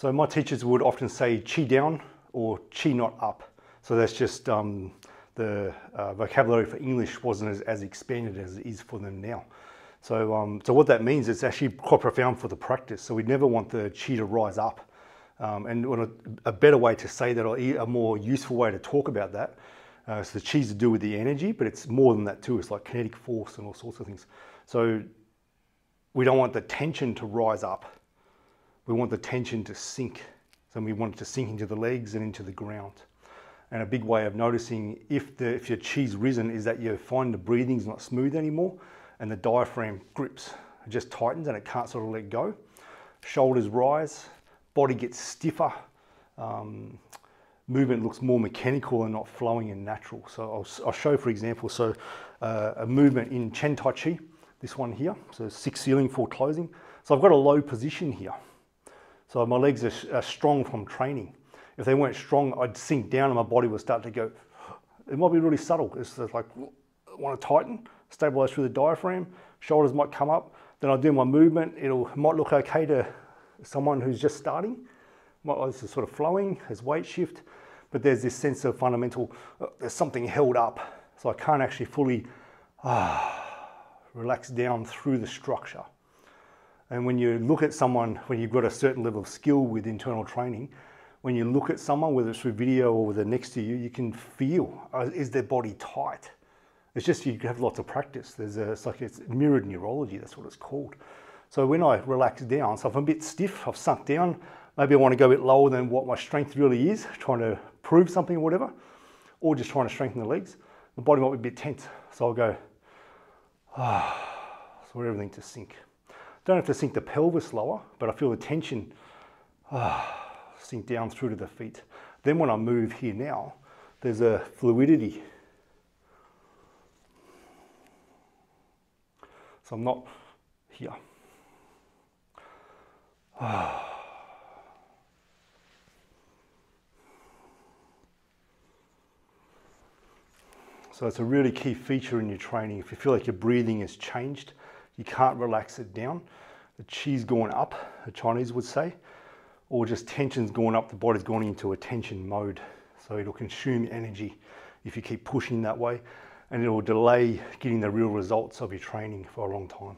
So my teachers would often say chi down or chi not up. So that's just the vocabulary for English wasn't as expanded as it is for them now. So, so what that means, it's actually quite profound for the practice. So we never want the chi to rise up. And a better way to say that, or a more useful way to talk about that, so the chi's to do with the energy, but it's more than that too. It's like kinetic force and all sorts of things. So we don't want the tension to rise up. We want the tension to sink. So we want it to sink into the legs and into the ground. And a big way of noticing if your chi's risen is that you find the breathing's not smooth anymore and the diaphragm grips. It just tightens and it can't sort of let go. Shoulders rise, body gets stiffer. Movement looks more mechanical and not flowing and natural. So I'll show, for example, so a movement in Chen Tai Chi, this one here, so 6 ceiling, 4 closing. So I've got a low position here. So my legs are strong from training. If they weren't strong, I'd sink down and my body would start to go. It might be really subtle. It's like, I want to tighten, stabilize through the diaphragm, shoulders might come up. Then I'll do my movement. It might look okay to someone who's just starting. This is sort of flowing, there's weight shift, but there's this sense of fundamental, there's something held up. So I can't actually fully relax down through the structure. And when you look at someone, when you've got a certain level of skill with internal training, when you look at someone, whether it's through video or they're next to you, you can feel, is their body tight? It's just you have lots of practice. It's like it's mirrored neurology, that's what it's called. So when I relax down, so if I'm a bit stiff, I've sunk down, maybe I want to go a bit lower than what my strength really is, trying to prove something or whatever, or just trying to strengthen the legs, the body might be a bit tense. So I'll go, so everything to sink. Don't have to sink the pelvis lower, but I feel the tension sink down through to the feet. Then when I move here now, there's a fluidity. So I'm not here. So it's a really key feature in your training. If you feel like your breathing has changed, you can't relax it down. The chi's going up, the Chinese would say, or just tension's going up, the body's going into a tension mode. So it'll consume energy if you keep pushing that way, and it'll delay getting the real results of your training for a long time.